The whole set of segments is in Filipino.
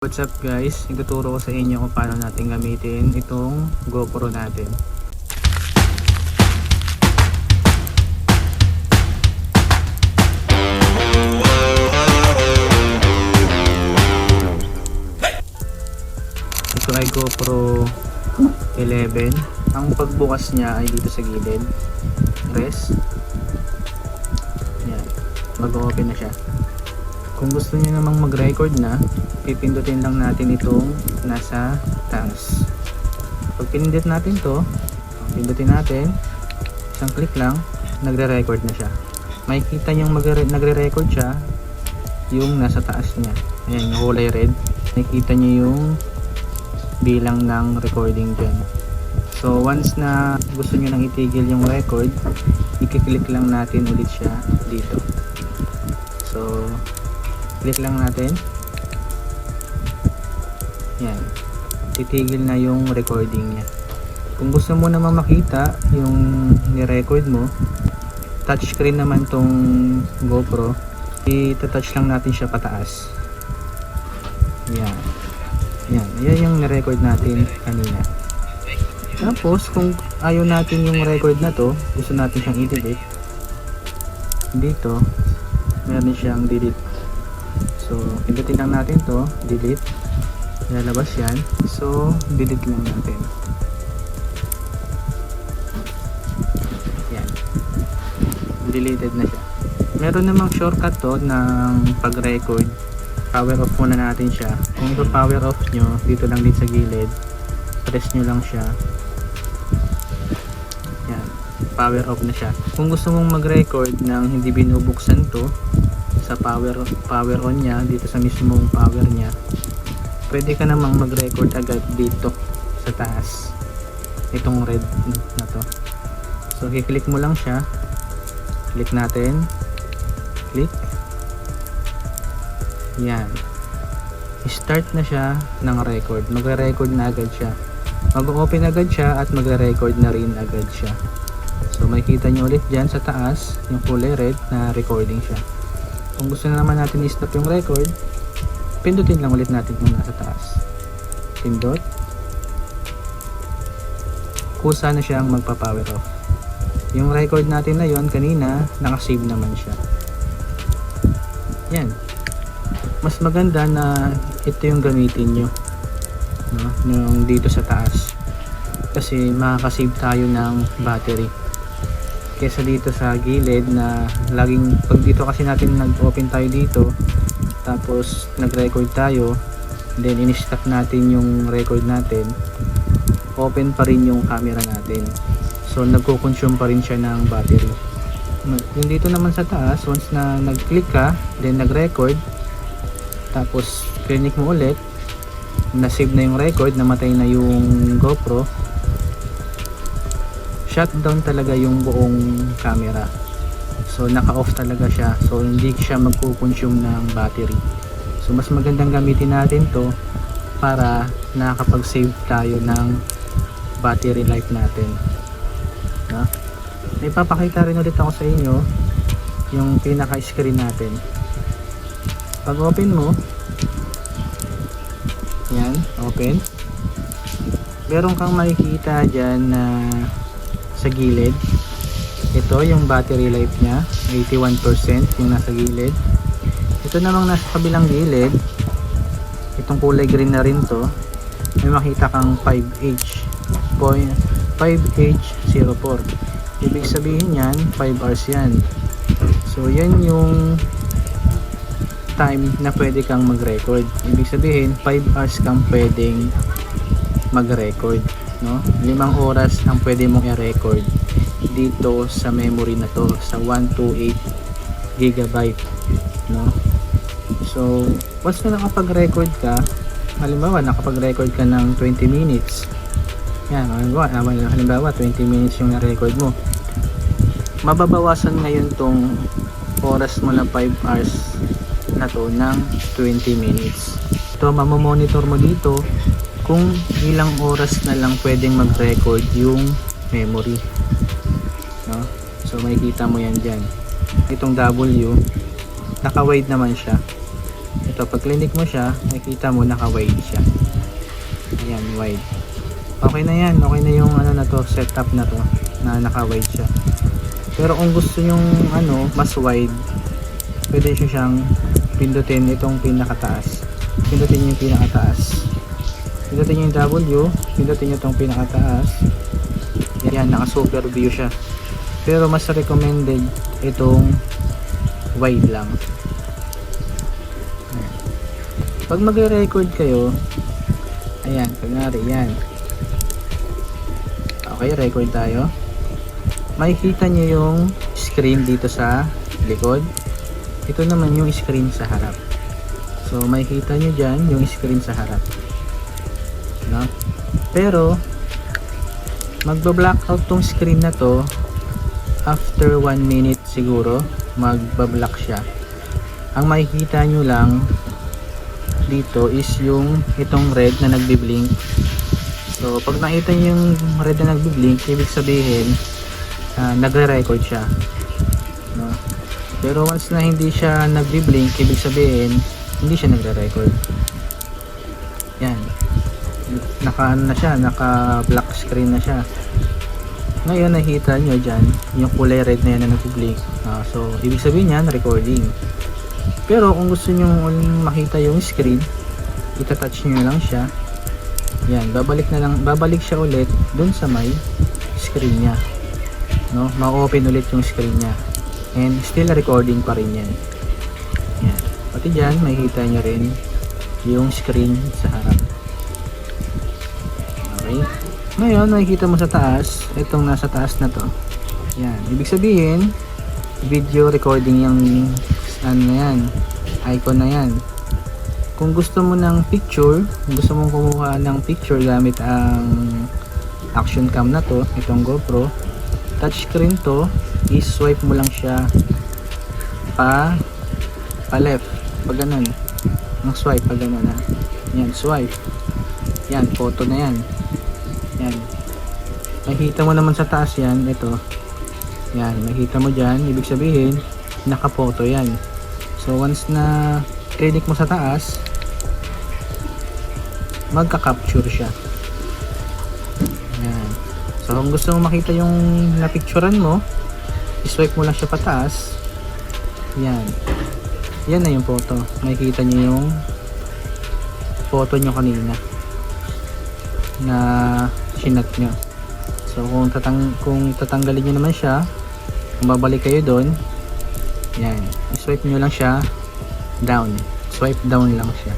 What's up guys, ituturo ko sa inyo kung paano natin gamitin itong GoPro natin. Ito ay GoPro 11. Ang pagbukas niya ay dito sa gilid. Press. Yan. Mag-open na siya. Kung gusto niyo namang mag-record na, pipindutin lang natin itong nasa taas. Pag pinindot natin to, pindutin natin, isang click lang, nagre-record na siya. Makikita niyong nagre-record siya yung nasa taas niya. Ayan, yung kulay red. Makikita niyo yung bilang ng recording dyan. So once na gusto niyo nang itigil yung record, i-click lang natin ulit siya dito. So click lang natin. Yan. Titigil na yung recording niya. Kung gusto mo naman makita yung ni-record mo, touchscreen naman tong GoPro, i-touch lang natin siya pataas. Yan. Yan. Yan yung ni-record natin kanina. Tapos, kung ayaw natin yung record na to, gusto natin siyang i-delete, dito, meron siyang delete. So, pindutin lang natin to, delete. Lalabas yan. So, delete lang natin. Yan. Deleted na siya. Meron namang shortcut to ng pag-record. Power off muna natin siya. Kung ito power off nyo, dito lang din sa gilid, press nyo lang siya. Yan. Power off na siya. Kung gusto mong mag-record ng hindi binubuksan to, sa power on niya, dito sa mismong power niya, pwede ka namang mag-record agad dito sa taas, itong red na to. So i-click mo lang siya, click natin, click, yan, start na siya ng record. Magre-record na agad siya, mag-open agad siya at magre-record na rin agad siya. So makikita nyo ulit dyan sa taas yung kulay red na recording siya. Kung gusto na naman natin i-stop yung record, pindutin lang ulit natin yung nasa taas. Pindot. Kusa na siyang magpa-power off. Yung record natin na yon kanina, nakasave naman siya. Yan. Mas maganda na ito yung gamitin nyo, no? Yung dito sa taas. Kasi makakasave tayo ng battery. Kesa dito sa gilid na laging, pag dito kasi natin nag-open tayo dito, tapos nag-record tayo, then in-stop natin yung record natin, open pa rin yung camera natin. So nagko-consume pa rin siya ng battery. Yung dito naman sa taas, once na nag-click ka, then nag-record, tapos click mo ulit, na-save na yung record, namatay na yung GoPro, shutdown talaga yung buong camera. So naka-off talaga siya. So hindi siya magko-consume ng battery. So mas magandang gamitin natin to para nakakapag-save tayo ng battery life natin. No? May papakita rin ulit ako sa inyo yung pinaka-screen natin. Pag open mo, yan, open. Meron kang makikita dyan na sa gilid, ito yung battery life nya, 81% yung nasa gilid. Ito namang nasa kabilang gilid, itong kulay green na rin to, may makita kang 5H04. Ibig sabihin yan, 5 hours yan. So yan yung time na pwede kang mag-record. Ibig sabihin 5 hours kang pwedeng mag-record, no? 5 oras ang pwede mong i-record dito sa memory na to, sa 128 gigabyte, no? So once na nakapag-record ka, halimbawa nakapag-record ka ng 20 minutes, yan, halimbawa 20 minutes yung na-record mo, mababawasan ngayon tong oras mo na 5 hours na to ng 20 minutes. Ito, mamamonitor mo dito kung ilang oras na lang pwedeng mag-record yung memory, no? So makikita mo yan dyan. Itong W, naka-wide naman siya. Ito, pag clinic mo siya, makikita mo naka-wide siya. Ayan, wide. Okay na yan. Okay na yung ano na to, setup na to, na naka-wide siya. Pero kung gusto nyong mas wide, pwede nyo siyang pindutin itong pinakataas. Pindutin nyo yung pinakataas. Pindutin nyo yung W, pindutin nyo itong pinakataas. Yan, naka super view siya. Pero mas recommended itong wide lang. Pag magre-record kayo, ayan, kunyari yan. Okay, record tayo. Makikita nyo yung screen dito sa likod. Ito naman yung screen sa harap. So, makikita nyo dyan yung screen sa harap. No? Pero, magba-blackout tong screen na to after 1 minute siguro. Magba-black siya. Ang makikita nyo lang dito is yung itong red na nagbi-blink. So, pag nakita nyo yung red na nagbi-blink, ibig sabihin nagre-record siya. No? Pero once na hindi siya nagbi-blink, ibig sabihin hindi siya nagre-record. Yan. Naka-ano na siya, naka-black screen na siya. Ngayon nakita nyo dyan yung kulay red na yan na nagbi-blink. So, ibig sabihin yan, recording. Pero kung gusto nyo makita yung screen, itatouch nyo lang siya. Yan, babalik siya ulit dun sa may screen niya. No, ma-open ulit yung screen niya. And still recording pa rin yan. Yan. Pati dyan, makikita nyo rin yung screen sa harap. Okay. Ngayon, makikita mo sa taas, itong nasa taas na to. Yan. Ibig sabihin, video recording yung yan, icon na yan. Kung gusto mo ng picture, kung gusto mong kumuha ng picture gamit ang action cam na to, itong GoPro, touchscreen to, i-swipe mo lang siya pa left, pag ganun, ang swipe, pag ganun ha. Yan, swipe. Yan, photo na yan. Yan. Makikita mo naman sa taas yan, ito. Yan, makikita mo dyan, ibig sabihin, naka-photo yan. So once na click mo sa taas, magka-capture siya. Yan. So kung gusto mo makita yung napicturean mo, i-swipe mo lang siya pataas. Yan. Yan na yung photo. Makikita niyo yung photo nyo kanina na sinat nyo. So kung tatanggalin nyo naman siya, kung babalik kayo doon, yan, i-swipe nyo lang siya down, swipe down lang siya.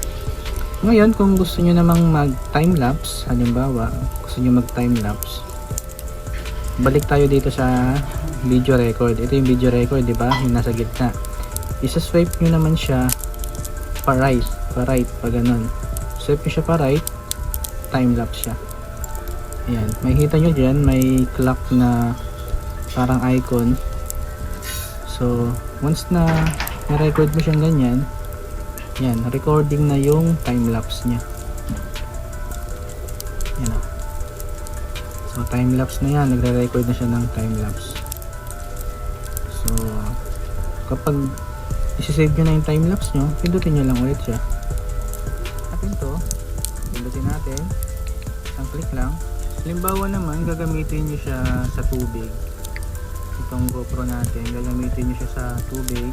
Ngayon kung gusto nyo namang mag time-lapse, halimbawa gusto nyo mag time-lapse, balik tayo dito sa video record. Ito yung video record, di ba? Yung nasa gitna. Isa-swipe nyo naman siya pa right, pa ganun. Swipe nyo siya pa right, time-lapse siya. Ayan, makikita nyo dyan, may clock na parang icon. So once na na-record mo siyang ganyan, yan, recording na yung time-lapse nya. Yan o. So time-lapse na yan, nagre-record na siya ng time-lapse. So kapag isi-save nyo na yung time-lapse nyo, pindutin nyo lang ulit siya. Natin to, pindutin natin, isang click lang. Halimbawa naman, gagamitin nyo siya sa tubig. Itong GoPro natin, gagamitin nyo siya sa tubig.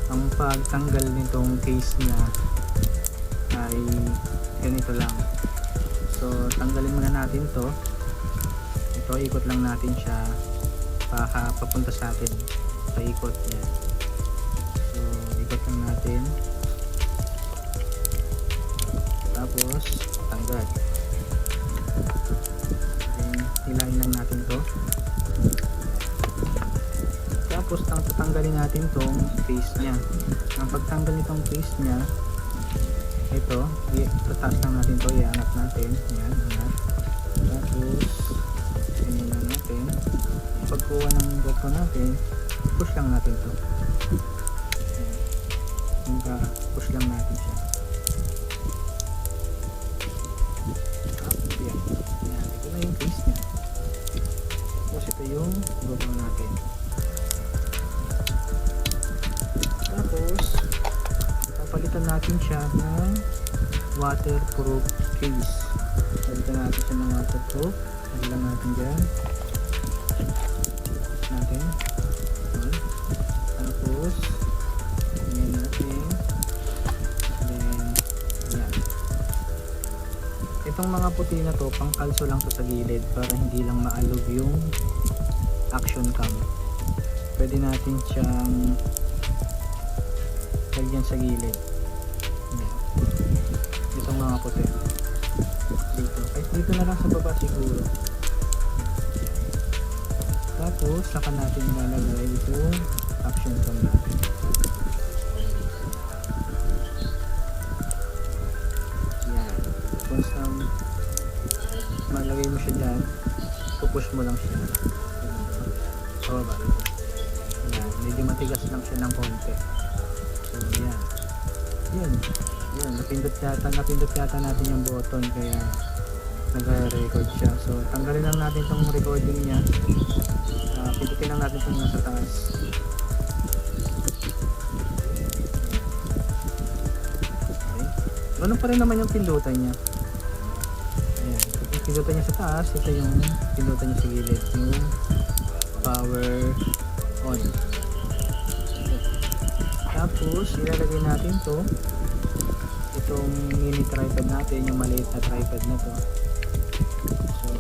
Ang pagtanggal nitong case niya ay ganito lang. So tanggalin muna natin to. Ito, ikot lang natin siya papunta sa atin, paikot niya. So ikot lang natin, tapos tanggal. Then hilahin lang natin to. Tapos tatanggalin natin tong face niya. Ang pagtanggal nitong face niya, ito, itataas lang natin to, iangat natin. Ayan, angat. Tapos ganyan lang natin. Pagkuha ng GoPro natin, push lang natin to. Push lang natin siya. Tapos yan. Ayan, ito na yung face niya. Tapos ito yung GoPro natin. Tapos papalitan waterproof case. Palitan natin siya ng waterproof. Palitan natin dyan. Natin. Tapos, tingnan natin. Then, yan. Itong mga puti na to, pang kalso lang to sa gilid para hindi lang maalog yung action cam. Pwede natin siyang lagyan sa gilid. Yan. Itong mga puti. Dito. Kahit dito na lang sa baba siguro. Tapos, saka natin ilalagay itong action cam natin. Yan. Once malagay mo siya dyan, pupush mo lang siya. Baba. Yan. Medyo matigas lang siya ng konti. So, yan. Yan. Yan. Napindot yata natin yung button kaya nag-record siya. So, tanggalin lang natin itong recording niya. Pindutin lang natin itong nasa taas. Okay. Ganun pa rin naman yung pindutan niya. Ayan. Yung pindutan niya sa taas, ito yung pindutan niya sa gilid. Yung power on. Okay. Tapos, ilalagay natin to. Itong mini tripod natin, yung maliit na tripod na to. So,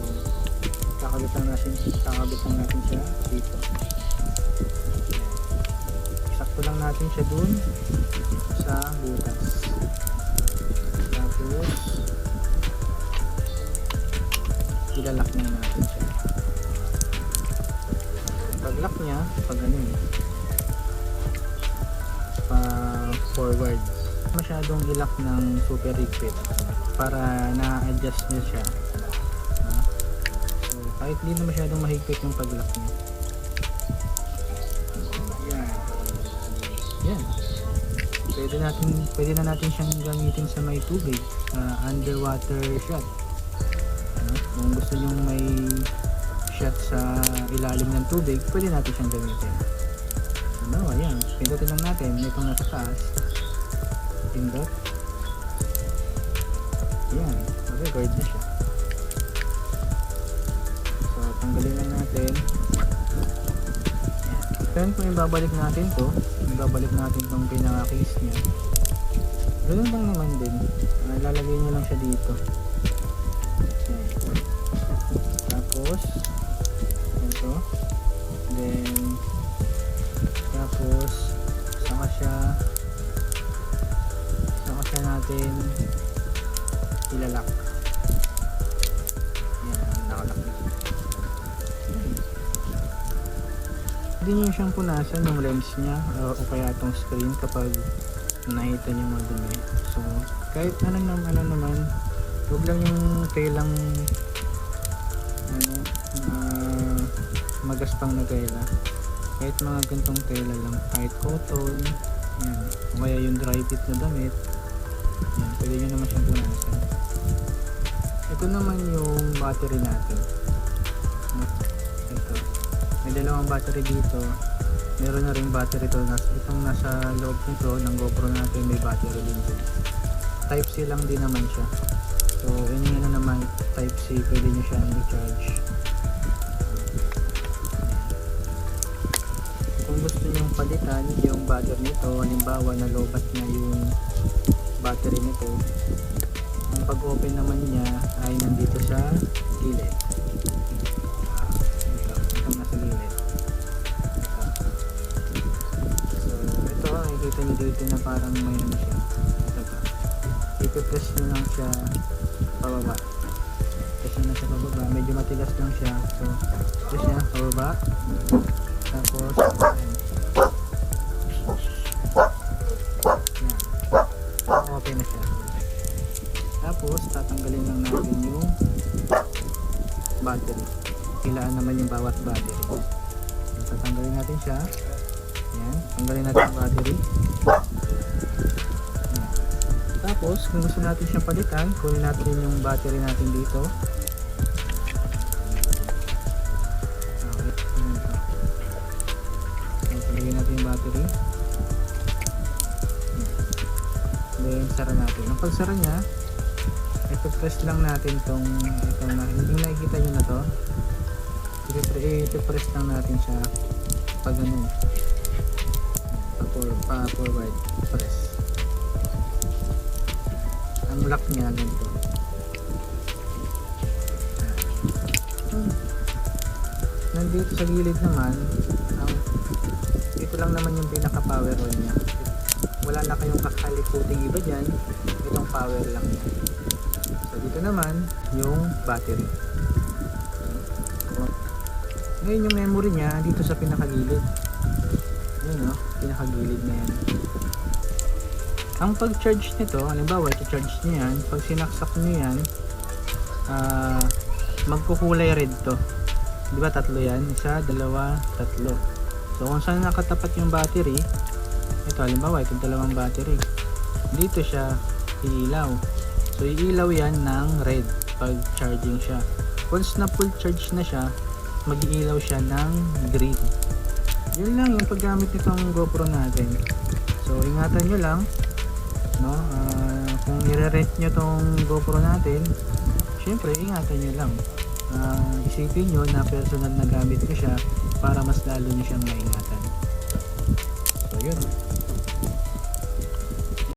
kakabit lang natin siya dito. Sakto lang natin siya dun sa butas. Tapos, ilalak na natin siya. Pag-lock niya, pag ano yun, forward, masyadong ilak ng super higpit para na-adjust niya siya. So, kahit hindi na masyadong mahigpit yung pag-lock niya. Yan. Yan. Pwede na natin siyang gamitin sa may tubig, underwater shot. Kung gusto nyo may shot sa ilalim ng tubig, pwede natin siyang gamitin. Ano, ayan. Pindutin lang natin itong nasa taas. Pindot. Yan. Record na siya. So, tanggalin lang natin. Yan. Then, kung ibabalik natin to, ibabalik natin tong pinaka-case niya. Ganun lang naman din. Lalagay nyo lang siya dito. Yan. Tapos, ito. Then, tapos, saka siya natin ilalak. Yan, nakalak na. Hindi nyo siyang punasan yung lens niya o kaya itong screen kapag nakita nyo madumi. So, kahit ano naman, huwag lang yung kailang magaspang na tela. Kahit mga gantong tela lang, kahit cotton, yan, o kaya yung dry fit na damit, yan, pwede nyo naman siyang punasan. Ito naman yung battery natin. Ito, may dalawang battery dito. Meron na rin battery to. Itong nasa loob nito ng GoPro natin, may battery din dito. Type C lang din naman siya. So, yun na naman, Type C, pwede nyo siyang i-charge. Kung gusto nyo palitan yung battery nito, halimbawa nalobat na yung battery nito, ang pag-open naman niya ay nandito sa gilid. Itong nasa gilid. So, ito, nakikita nyo dito na parang may ano siya. Ipipress nyo lang siya pababa. Press nyo na siya pababa. Medyo matigas lang siya. So, press niya pababa. Tapos, yan. Okay na siya. Tapos, tatanggalin lang natin yung battery. Ilaan naman yung bawat battery. Tatanggalin natin siya. Yan. Tanggalin natin yung battery. Yan. Tapos, kung gusto natin siyang palitan, kunin natin yung battery natin dito. Lagyan natin yung battery. Then sara natin. Ang pagsara niya, i-press lang natin tong ito na hindi nakikita nyo na to. I-press lang natin siya pag ano, forward press. Ang lock niya ganito. Nandito sa gilid naman ito lang naman yung pinaka power on niya. Wala na kayong kakalikuting iba dyan, itong power lang niya. So dito naman yung battery. Ngayon yung memory niya dito sa pinakagilid. Ayun, pinakagilid na yan. Ang pag-charge nito, halimbawa i-charge niyo yan, pag sinaksak niyo yan, magkukulay red to. Di ba tatlo yan? Isa, dalawa, tatlo. So kung saan nakatapat yung battery, ito halimbawa itong dalawang battery, dito siya iilaw. So iilaw yan ng red pag charging siya. Once na full charge na siya, mag-iilaw siya ng green. Yun lang yung paggamit nitong GoPro natin. So ingatan nyo lang, no? Kung i-rent nyo tong GoPro natin, syempre ingatan nyo lang. Isipin nyo na personal na gamit ko siya para mas lalo nyo siyang maingatan. So yun.